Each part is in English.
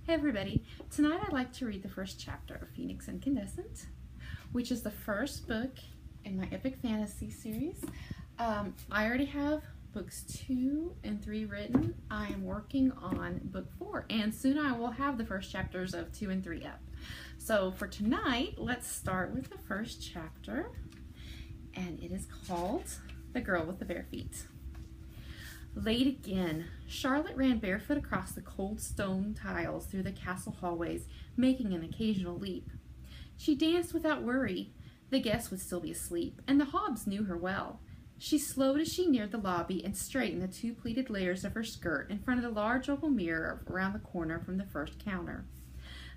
Hey everybody, tonight I'd like to read the first chapter of Phoenix Incandescent, which is the first book in my epic fantasy series. I already have books 2 and 3 written. I am working on book 4 and soon I will have the first chapters of 2 and 3 up. So for tonight, let's start with the first chapter, and it is called The Girl with the Bare Feet. Late again, Charlotte ran barefoot across the cold stone tiles through the castle hallways, making an occasional leap. She danced without worry. The guests would still be asleep, and the Hobbs knew her well. She slowed as she neared the lobby and straightened the 2 pleated layers of her skirt in front of the large oval mirror around the corner from the first counter.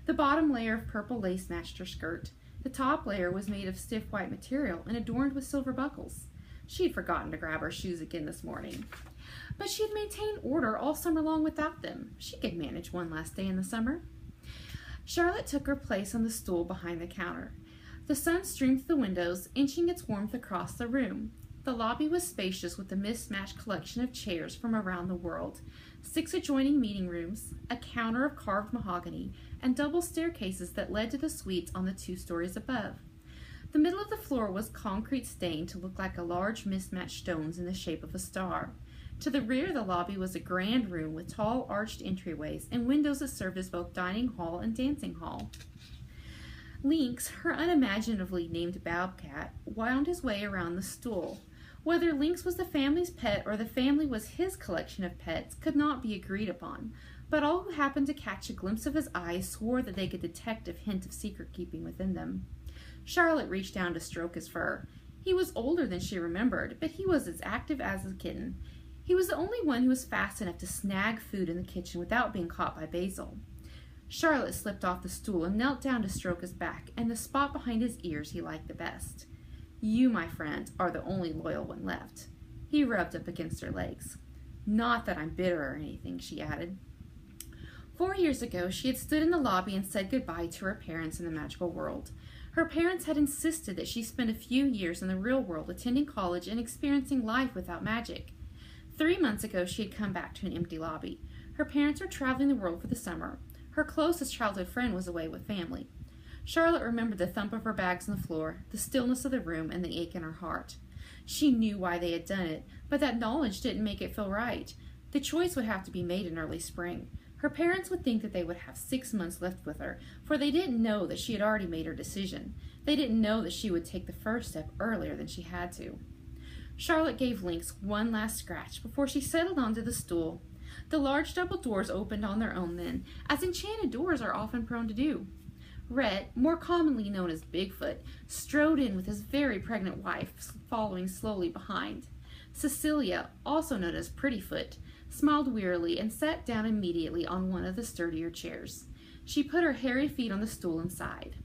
The bottom layer of purple lace matched her skirt. The top layer was made of stiff white material and adorned with silver buckles. She had forgotten to grab her shoes again this morning. But she had maintained order all summer long without them. She could manage one last day in the summer. Charlotte took her place on the stool behind the counter. The sun streamed through the windows, inching its warmth across the room. The lobby was spacious with a mismatched collection of chairs from around the world, 6 adjoining meeting rooms, a counter of carved mahogany, and double staircases that led to the suites on the 2 stories above. The middle of the floor was concrete stained to look like a large mismatched stones in the shape of a star. To the rear of the lobby was a grand room with tall arched entryways and windows that served as both dining hall and dancing hall. Lynx, her unimaginatively named Bobcat, wound his way around the stool. Whether Lynx was the family's pet or the family was his collection of pets could not be agreed upon, but all who happened to catch a glimpse of his eyes swore that they could detect a hint of secret-keeping within them. Charlotte reached down to stroke his fur. He was older than she remembered, but he was as active as a kitten. He was the only one who was fast enough to snag food in the kitchen without being caught by Basil. Charlotte slipped off the stool and knelt down to stroke his back and the spot behind his ears he liked the best. "You, my friend, are the only loyal one left." He rubbed up against her legs. "Not that I'm bitter or anything," she added. 4 years ago, she had stood in the lobby and said goodbye to her parents in the magical world. Her parents had insisted that she spend a few years in the real world attending college and experiencing life without magic. 3 months ago, she had come back to an empty lobby. Her parents were traveling the world for the summer. Her closest childhood friend was away with family. Charlotte remembered the thump of her bags on the floor, the stillness of the room, and the ache in her heart. She knew why they had done it, but that knowledge didn't make it feel right. The choice would have to be made in early spring. Her parents would think that they would have 6 months left with her, for they didn't know that she had already made her decision. They didn't know that she would take the first step earlier than she had to. Charlotte gave Lynx one last scratch before she settled onto the stool. The large double doors opened on their own then, as enchanted doors are often prone to do. Rhett, more commonly known as Bigfoot, strode in with his very pregnant wife following slowly behind. Cecilia, also known as Prettyfoot, smiled wearily and sat down immediately on one of the sturdier chairs. She put her hairy feet on the stool and sighed.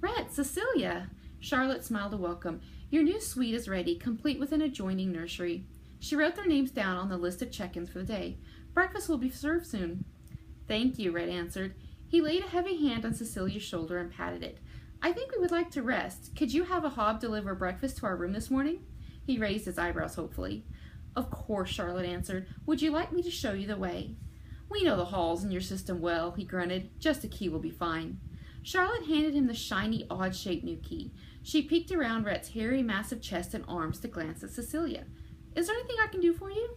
"Rhett, Cecilia!" Charlotte smiled a welcome. "Your new suite is ready, complete with an adjoining nursery." She wrote their names down on the list of check-ins for the day. "Breakfast will be served soon." "Thank you," Red answered. He laid a heavy hand on Cecilia's shoulder and patted it. "I think we would like to rest. Could you have a hob deliver breakfast to our room this morning?" He raised his eyebrows hopefully. "Of course," Charlotte answered. "Would you like me to show you the way?" "We know the halls in your system well," he grunted. "Just a key will be fine." Charlotte handed him the shiny, odd-shaped new key. She peeked around Rhett's hairy, massive chest and arms to glance at Cecilia. "Is there anything I can do for you?"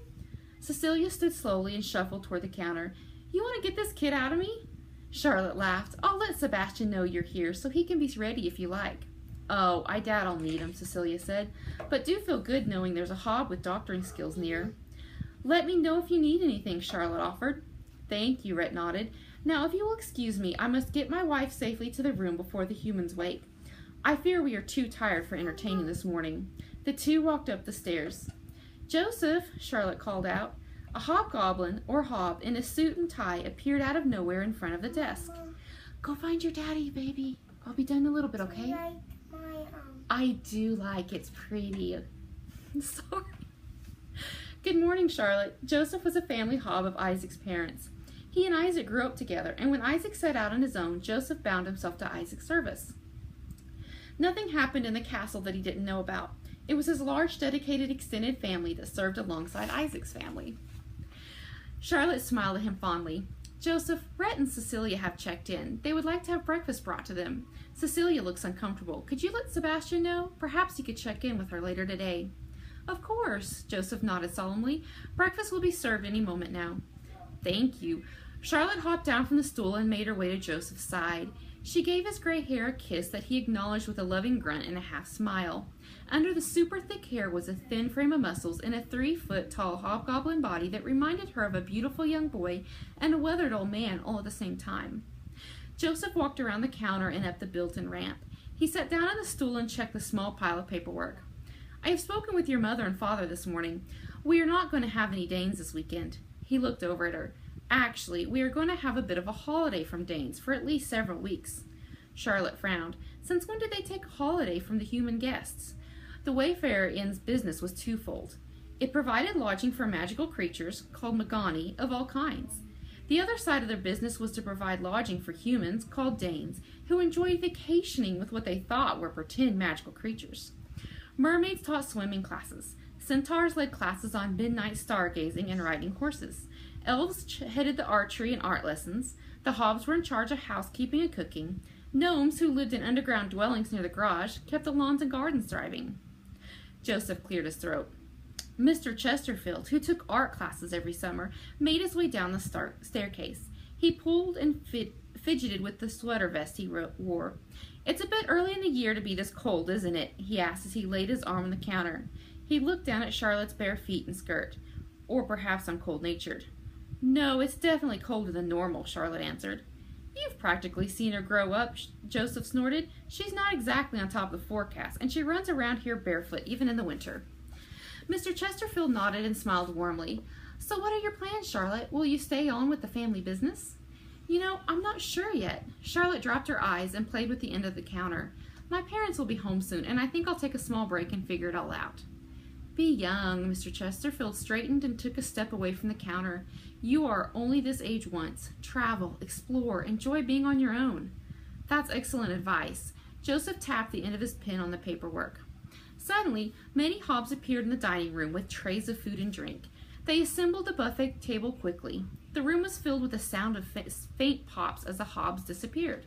Cecilia stood slowly and shuffled toward the counter. "You want to get this kid out of me?" Charlotte laughed. "I'll let Sebastian know you're here so he can be ready if you like." "Oh, I doubt I'll need him," Cecilia said. "But do feel good knowing there's a hob with doctoring skills near." "Let me know if you need anything," Charlotte offered. "Thank you," Rhett nodded. "Now, if you will excuse me, I must get my wife safely to the room before the humans wake. I fear we are too tired for entertaining this morning." The 2 walked up the stairs. "Joseph," Charlotte called out. A hobgoblin, or hob, in a suit and tie appeared out of nowhere in front of the desk. "Go find your daddy, baby. I'll be done in a little bit, okay?" "I do like it's pretty." Sorry. "Good morning, Charlotte." Joseph was a family hob of Isaac's parents. He and Isaac grew up together, and when Isaac set out on his own, Joseph bound himself to Isaac's service. Nothing happened in the castle that he didn't know about. It was his large, dedicated, extended family that served alongside Isaac's family. Charlotte smiled at him fondly. Joseph, Rhett and Cecilia have checked in. They would like to have breakfast brought to them. Cecilia looks uncomfortable. Could you let Sebastian know? Perhaps he could check in with her later today. Of course, Joseph nodded solemnly. Breakfast will be served any moment now. Thank you. Charlotte hopped down from the stool and made her way to Joseph's side. She gave his gray hair a kiss that he acknowledged with a loving grunt and a half smile. Under the super thick hair was a thin frame of muscles and a 3-foot-tall hobgoblin body that reminded her of a beautiful young boy and a weathered old man all at the same time. Joseph walked around the counter and up the built-in ramp. He sat down on the stool and checked the small pile of paperwork. I have spoken with your mother and father this morning. We are not going to have any Danes this weekend. He looked over at her. Actually, we are going to have a bit of a holiday from Danes for at least several weeks. Charlotte frowned. Since when did they take a holiday from the human guests? The Wayfarer Inn's business was twofold. It provided lodging for magical creatures, called Magani, of all kinds. The other side of their business was to provide lodging for humans, called Danes, who enjoyed vacationing with what they thought were pretend magical creatures. Mermaids taught swimming classes. Centaurs led classes on midnight stargazing and riding horses. Elves headed the archery and art lessons. The hobbs were in charge of housekeeping and cooking. Gnomes, who lived in underground dwellings near the garage, kept the lawns and gardens thriving. Joseph cleared his throat. Mr. Chesterfield, who took art classes every summer, made his way down the staircase. He pulled and fidgeted with the sweater vest he wore. It's a bit early in the year to be this cold, isn't it? He asked as he laid his arm on the counter. He looked down at Charlotte's bare feet and skirt. Or perhaps I'm cold-natured. No, it's definitely colder than normal, Charlotte answered. You've practically seen her grow up, Joseph snorted. She's not exactly on top of the forecast, and she runs around here barefoot, even in the winter. Mr. Chesterfield nodded and smiled warmly. So what are your plans, Charlotte? Will you stay on with the family business? You know, I'm not sure yet. Charlotte dropped her eyes and played with the end of the counter. My parents will be home soon, and I think I'll take a small break and figure it all out. Be young. Mr. Chesterfield straightened and took a step away from the counter. You are only this age once. Travel, explore, enjoy being on your own. That's excellent advice. Joseph tapped the end of his pen on the paperwork. Suddenly, many hobbs appeared in the dining room with trays of food and drink. They assembled the buffet table quickly. The room was filled with the sound of faint pops as the hobbs disappeared.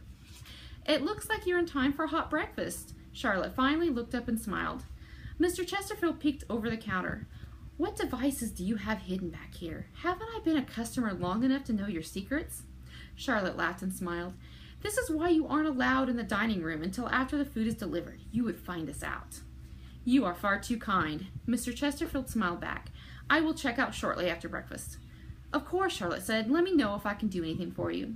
It looks like you're in time for a hot breakfast. Charlotte finally looked up and smiled. Mr. Chesterfield peeked over the counter. What devices do you have hidden back here? Haven't I been a customer long enough to know your secrets? Charlotte laughed and smiled. This is why you aren't allowed in the dining room until after the food is delivered. You would find us out. You are far too kind. Mr. Chesterfield smiled back. I will check out shortly after breakfast. Of course, Charlotte said. Let me know if I can do anything for you.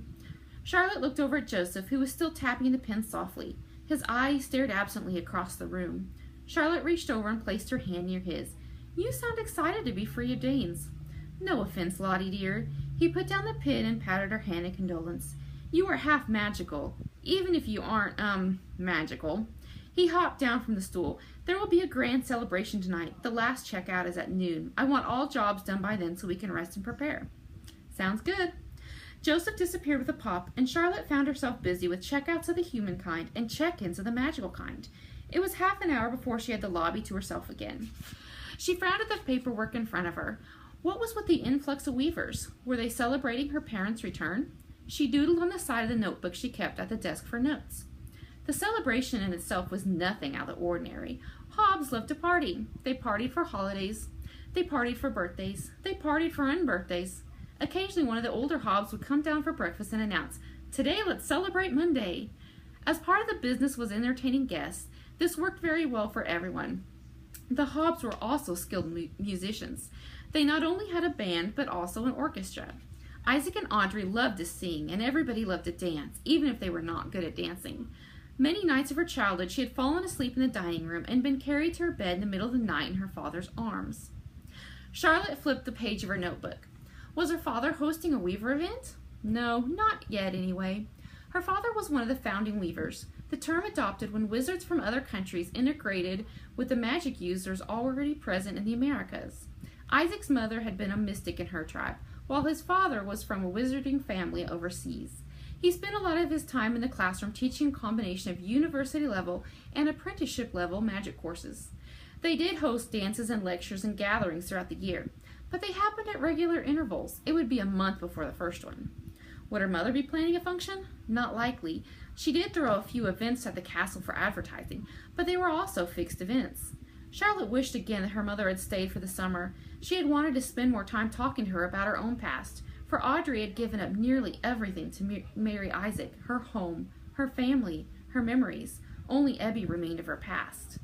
Charlotte looked over at Joseph, who was still tapping the pen softly. His eyes stared absently across the room. Charlotte reached over and placed her hand near his. You sound excited to be free of Danes. No offense, Lottie dear. He put down the pen and patted her hand in condolence. You are half magical, even if you aren't, magical. He hopped down from the stool. There will be a grand celebration tonight. The last checkout is at noon. I want all jobs done by then so we can rest and prepare. Sounds good. Joseph disappeared with a pop, and Charlotte found herself busy with checkouts of the human kind and check-ins of the magical kind. It was half an hour before she had the lobby to herself again. She frowned at the paperwork in front of her. What was with the influx of weavers? Were they celebrating her parents' return? She doodled on the side of the notebook she kept at the desk for notes. The celebration in itself was nothing out of the ordinary. Hobbs loved to party. They partied for holidays. They partied for birthdays. They partied for unbirthdays. Occasionally one of the older Hobbs would come down for breakfast and announce, "Today let's celebrate Monday." As part of the business was entertaining guests, this worked very well for everyone. The Hobbs were also skilled musicians. They not only had a band, but also an orchestra. Isaac and Audrey loved to sing, and everybody loved to dance, even if they were not good at dancing. Many nights of her childhood, she had fallen asleep in the dining room and been carried to her bed in the middle of the night in her father's arms. Charlotte flipped the page of her notebook. Was her father hosting a weaver event? No, not yet anyway. Her father was one of the founding weavers, the term adopted when wizards from other countries integrated with the magic users already present in the Americas. Isaac's mother had been a mystic in her tribe, while his father was from a wizarding family overseas. He spent a lot of his time in the classroom teaching a combination of university-level and apprenticeship-level magic courses. They did host dances and lectures and gatherings throughout the year, but they happened at regular intervals. It would be a month before the first one. Would her mother be planning a function? Not likely. She did throw a few events at the castle for advertising, but they were also fixed events. Charlotte wished again that her mother had stayed for the summer. She had wanted to spend more time talking to her about her own past, for Audrey had given up nearly everything to marry Isaac, her home, her family, her memories. Only Ebby remained of her past.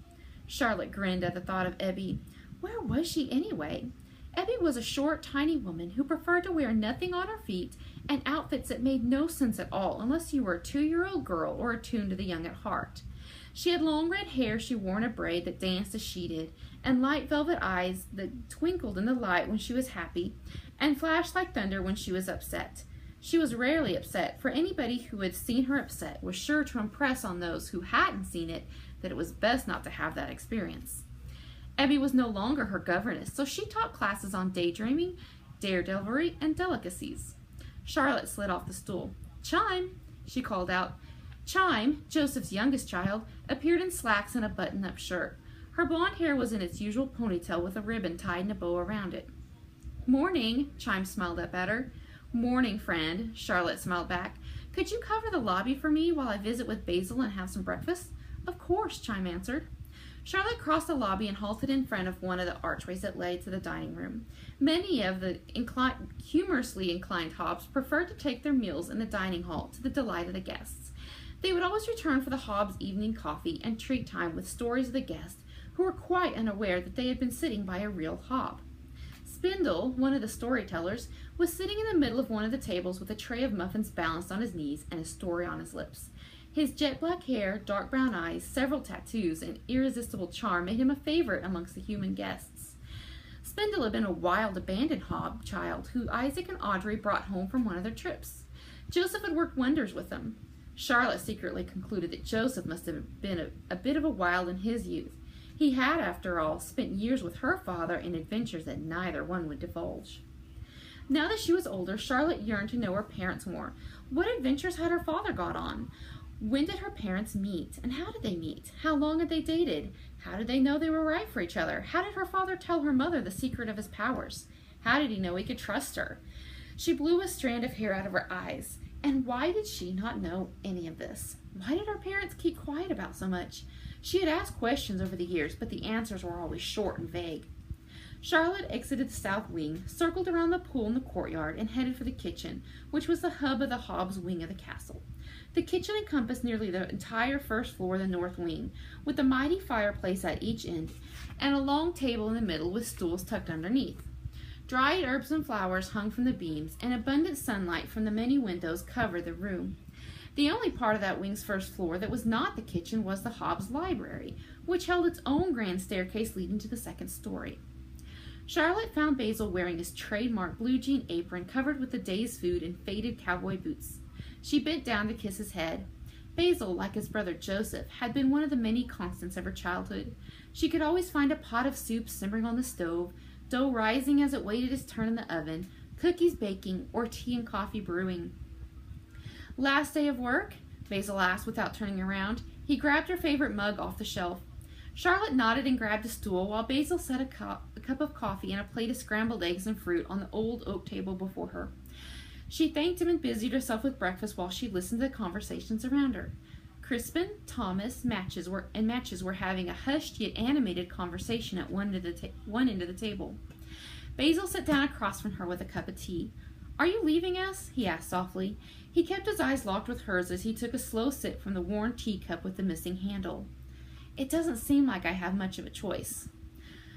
Charlotte grinned at the thought of Ebby. Where was she anyway? Ebby was a short, tiny woman who preferred to wear nothing on her feet and outfits that made no sense at all unless you were a 2-year-old girl or attuned to the young at heart. She had long red hair she wore in a braid that danced as she did, and light velvet eyes that twinkled in the light when she was happy, and flashed like thunder when she was upset. She was rarely upset, for anybody who had seen her upset was sure to impress on those who hadn't seen it that it was best not to have that experience. Ebby was no longer her governess, so she taught classes on daydreaming, daredevilry, and delicacies. Charlotte slid off the stool. "Chime," she called out. Chime, Joseph's youngest child, appeared in slacks and a button-up shirt. Her blonde hair was in its usual ponytail with a ribbon tied in a bow around it. "Morning," Chime smiled up at her. "Morning, friend," Charlotte smiled back. "Could you cover the lobby for me while I visit with Basil and have some breakfast?" "Of course," Chime answered. Charlotte crossed the lobby and halted in front of one of the archways that led to the dining room. Many of the humorously inclined Hobbs preferred to take their meals in the dining hall to the delight of the guests. They would always return for the Hobbs' evening coffee and treat time with stories of the guests who were quite unaware that they had been sitting by a real Hobb. Spindle, one of the storytellers, was sitting in the middle of one of the tables with a tray of muffins balanced on his knees and a story on his lips. His jet black hair, dark brown eyes, several tattoos, and irresistible charm made him a favorite amongst the human guests. Spindle had been a wild, abandoned Hobb child who Isaac and Audrey brought home from one of their trips. Joseph had worked wonders with them. Charlotte secretly concluded that Joseph must have been a bit of a wild in his youth. He had, after all, spent years with her father in adventures that neither one would divulge. Now that she was older, Charlotte yearned to know her parents more. What adventures had her father got on? When did her parents meet, and how did they meet? How long had they dated? How did they know they were right for each other? How did her father tell her mother the secret of his powers? How did he know he could trust her? She blew a strand of hair out of her eyes. And why did she not know any of this? Why did her parents keep quiet about so much? She had asked questions over the years, but the answers were always short and vague. Charlotte exited the south wing, circled around the pool in the courtyard, and headed for the kitchen, which was the hub of the Hobbs wing of the castle. The kitchen encompassed nearly the entire first floor of the north wing, with a mighty fireplace at each end, and a long table in the middle with stools tucked underneath. Dried herbs and flowers hung from the beams, and abundant sunlight from the many windows covered the room. The only part of that wing's first floor that was not the kitchen was the Hobbs library, which held its own grand staircase leading to the second story. Charlotte found Basil wearing his trademark blue jean apron covered with the day's food and faded cowboy boots. She bent down to kiss his head. Basil, like his brother Joseph, had been one of the many constants of her childhood. She could always find a pot of soup simmering on the stove, dough rising as it waited its turn in the oven, cookies baking, or tea and coffee brewing. "Last day of work?" Basil asked without turning around. He grabbed her favorite mug off the shelf. Charlotte nodded and grabbed a stool while Basil set a cup of coffee and a plate of scrambled eggs and fruit on the old oak table before her. She thanked him and busied herself with breakfast while she listened to the conversations around her. Crispin, Thomas, Matches were having a hushed yet animated conversation at one end of the table. Basil sat down across from her with a cup of tea. "Are you leaving us?" he asked softly. He kept his eyes locked with hers as he took a slow sip from the worn teacup with the missing handle. "It doesn't seem like I have much of a choice."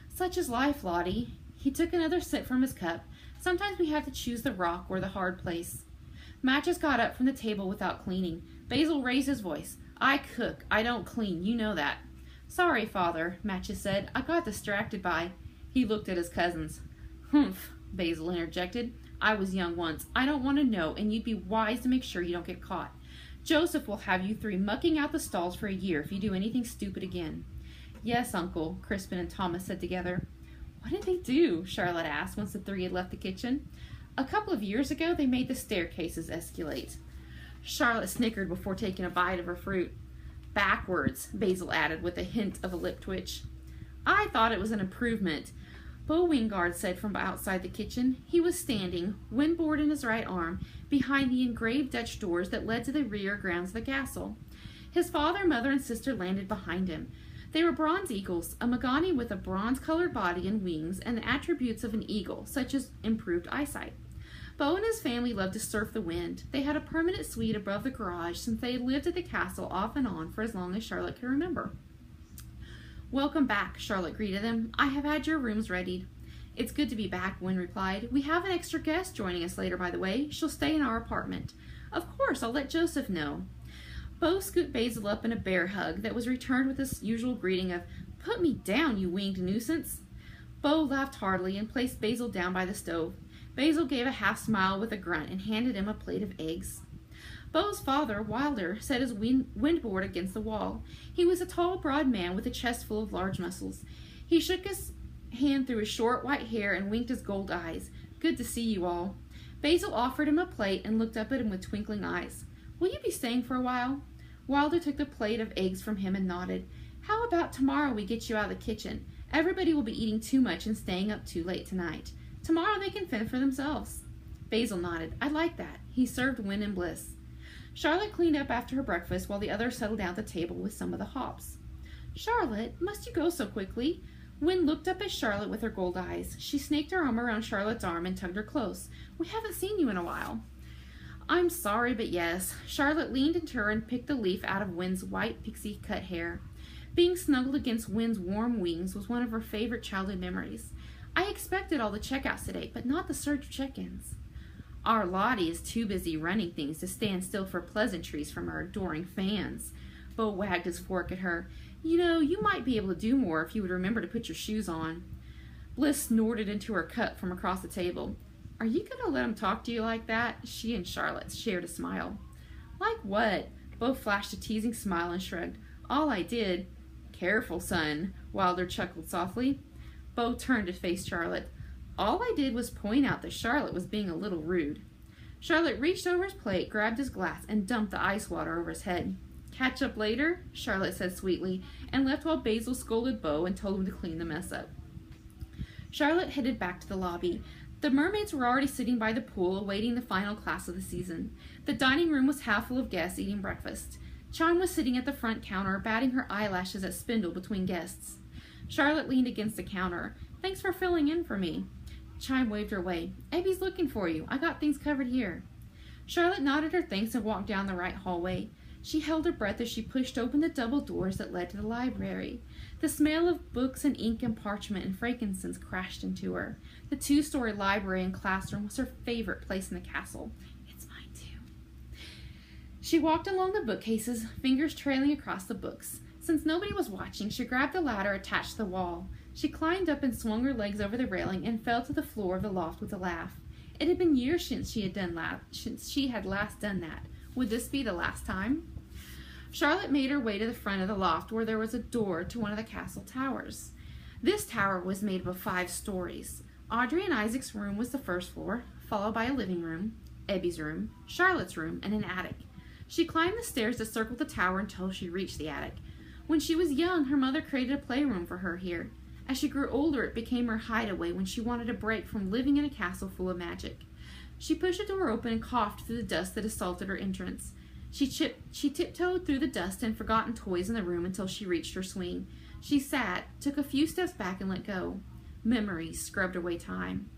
"Such is life, Lottie." He took another sip from his cup. "Sometimes we have to choose the rock or the hard place." Matches got up from the table without cleaning. Basil raised his voice. "I cook. I don't clean. You know that." "Sorry, Father," Matches said. "I got distracted by—" He looked at his cousins. "Humph," Basil interjected. "I was young once. I don't want to know, and you'd be wise to make sure you don't get caught. Joseph will have you three mucking out the stalls for a year if you do anything stupid again." "Yes, Uncle," Crispin and Thomas said together. "What did they do?" Charlotte asked once the three had left the kitchen. "A couple of years ago, they made the staircases escalate." Charlotte snickered before taking a bite of her fruit. "Backwards," Basil added with a hint of a lip twitch. "I thought it was an improvement," Bo Wingard said from outside the kitchen. He was standing, windboard in his right arm, behind the engraved Dutch doors that led to the rear grounds of the castle. His father, mother, and sister landed behind him. They were bronze eagles, a Magani with a bronze-colored body and wings, and the attributes of an eagle, such as improved eyesight. Beau and his family loved to surf the wind. They had a permanent suite above the garage since they had lived at the castle off and on for as long as Charlotte could remember. "Welcome back," Charlotte greeted them. "I have had your rooms readied." "It's good to be back," Wynne replied. "We have an extra guest joining us later, by the way. She'll stay in our apartment." "Of course, I'll let Joseph know." Beau scooped Basil up in a bear hug that was returned with his usual greeting of, "Put me down, you winged nuisance." Beau laughed heartily and placed Basil down by the stove. Basil gave a half smile with a grunt and handed him a plate of eggs. Beau's father, Wilder, set his windboard against the wall. He was a tall, broad man with a chest full of large muscles. He shook his hand through his short white hair and winked his gold eyes. "Good to see you all." Basil offered him a plate and looked up at him with twinkling eyes. "Will you be staying for a while?" Wilder took the plate of eggs from him and nodded. "How about tomorrow we get you out of the kitchen? Everybody will be eating too much and staying up too late tonight. Tomorrow they can fend for themselves." Basil nodded. "I'd like that." He served Wynne and Bliss. Charlotte cleaned up after her breakfast while the others settled down at the table with some of the hops. "Charlotte, must you go so quickly?" Wynne looked up at Charlotte with her gold eyes. She snaked her arm around Charlotte's arm and tugged her close. "We haven't seen you in a while." "I'm sorry, but yes." Charlotte leaned into her and picked a leaf out of Wynne's white pixie-cut hair. Being snuggled against Wynne's warm wings was one of her favorite childhood memories. "I expected all the checkouts today, but not the surge of check-ins." "Our Lottie is too busy running things to stand still for pleasantries from our adoring fans." Beau wagged his fork at her. "You know, you might be able to do more if you would remember to put your shoes on." Bliss snorted into her cup from across the table. "Are you going to let him talk to you like that?" She and Charlotte shared a smile. "Like what?" Beau flashed a teasing smile and shrugged. "All I did—" "Careful, son," Wilder chuckled softly. Beau turned to face Charlotte. "All I did was point out that Charlotte was being a little rude." Charlotte reached over his plate, grabbed his glass, and dumped the ice water over his head. "Catch up later," Charlotte said sweetly, and left while Basil scolded Beau and told him to clean the mess up. Charlotte headed back to the lobby. The mermaids were already sitting by the pool, awaiting the final class of the season. The dining room was half full of guests eating breakfast. Chime was sitting at the front counter, batting her eyelashes at spindle between guests. Charlotte leaned against the counter. "Thanks for filling in for me." Chime waved her way. "Abby's looking for you. I got things covered here." Charlotte nodded her thanks and walked down the right hallway. She held her breath as she pushed open the double doors that led to the library. The smell of books and ink and parchment and frankincense crashed into her. The two-story library and classroom was her favorite place in the castle. "It's mine, too." She walked along the bookcases, fingers trailing across the books. Since nobody was watching, she grabbed a ladder attached to the wall. She climbed up and swung her legs over the railing and fell to the floor of the loft with a laugh. It had been years since she had last done that. Would this be the last time? Charlotte made her way to the front of the loft where there was a door to one of the castle towers. This tower was made up of 5 stories. Audrey and Isaac's room was the first floor, followed by a living room, Ebby's room, Charlotte's room, and an attic. She climbed the stairs that circled the tower until she reached the attic. When she was young, her mother created a playroom for her here. As she grew older, it became her hideaway when she wanted a break from living in a castle full of magic. She pushed the door open and coughed through the dust that assaulted her entrance. She tiptoed through the dust and forgotten toys in the room until she reached her swing. She sat, took a few steps back, and let go. Memories scrubbed away time.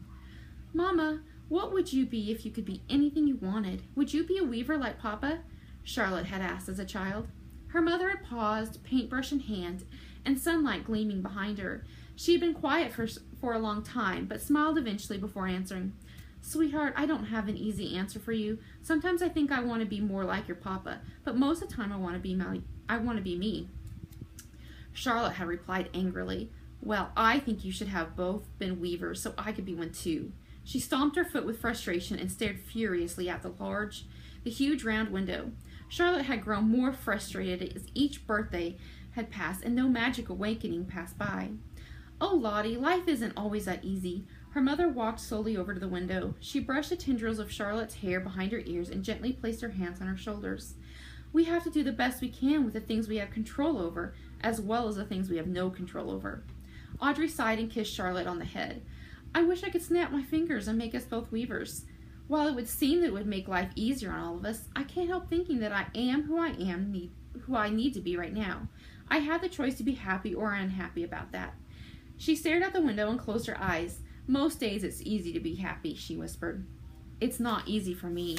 "Mama, what would you be if you could be anything you wanted? Would you be a weaver like Papa?" Charlotte had asked as a child. Her mother had paused, paintbrush in hand, and sunlight gleaming behind her. She had been quiet for a long time, but smiled eventually before answering. "Sweetheart, I don't have an easy answer for you. Sometimes I think I want to be more like your papa, but most of the time I want to be me." Charlotte had replied angrily, "Well, I think you should have both been weavers so I could be one too." She stomped her foot with frustration and stared furiously at the huge round window. Charlotte had grown more frustrated as each birthday had passed and no magic awakening passed by. "Oh, Lottie, life isn't always that easy." Her mother walked slowly over to the window. She brushed the tendrils of Charlotte's hair behind her ears and gently placed her hands on her shoulders. "We have to do the best we can with the things we have control over, as well as the things we have no control over." Audrey sighed and kissed Charlotte on the head. "I wish I could snap my fingers and make us both weavers." While it would seem that it would make life easier on all of us, I can't help thinking that I am who I need to be right now. I have the choice to be happy or unhappy about that. She stared out the window and closed her eyes. Most days it's easy to be happy, she whispered. It's not easy for me.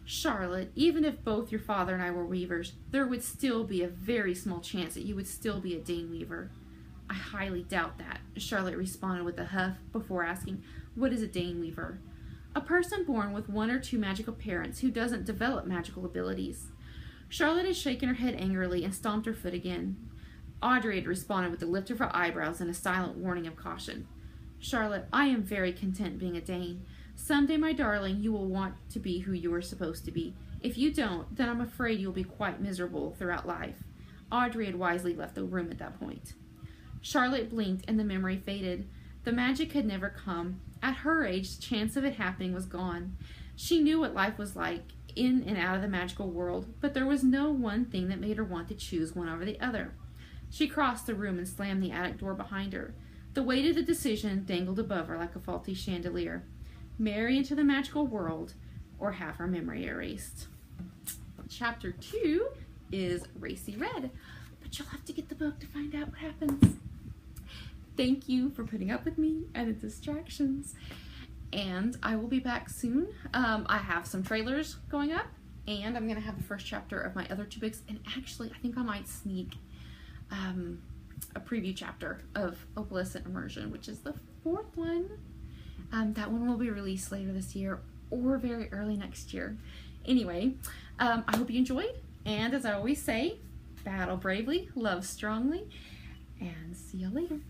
Charlotte, even if both your father and I were weavers, there would still be a very small chance that you would still be a Dane weaver. I highly doubt that, Charlotte responded with a huff before asking, what is a Dane weaver? A person born with one or two magical parents who doesn't develop magical abilities. Charlotte had shaken her head angrily and stomped her foot again. Audrey had responded with a lift of her eyebrows and a silent warning of caution. Charlotte, I am very content being a Dane. Someday, my darling, you will want to be who you are supposed to be. If you don't, then I'm afraid you'll be quite miserable throughout life. Audrey had wisely left the room at that point. Charlotte blinked and the memory faded. The magic had never come. At her age, the chance of it happening was gone. She knew what life was like in and out of the magical world, but there was no one thing that made her want to choose one over the other. She crossed the room and slammed the attic door behind her. The weight of the decision dangled above her like a faulty chandelier. Marry into the magical world or have her memory erased. Chapter 2 is Racy Red, but you'll have to get the book to find out what happens. Thank you for putting up with me and the distractions, and I will be back soon. I have some trailers going up, and I'm going to have the first chapter of my other 2 books, and actually I think I might sneak a preview chapter of Opalescent Immersion, which is the 4th one. That one will be released later this year or very early next year. Anyway, I hope you enjoyed, and as I always say, battle bravely, love strongly, and see you later.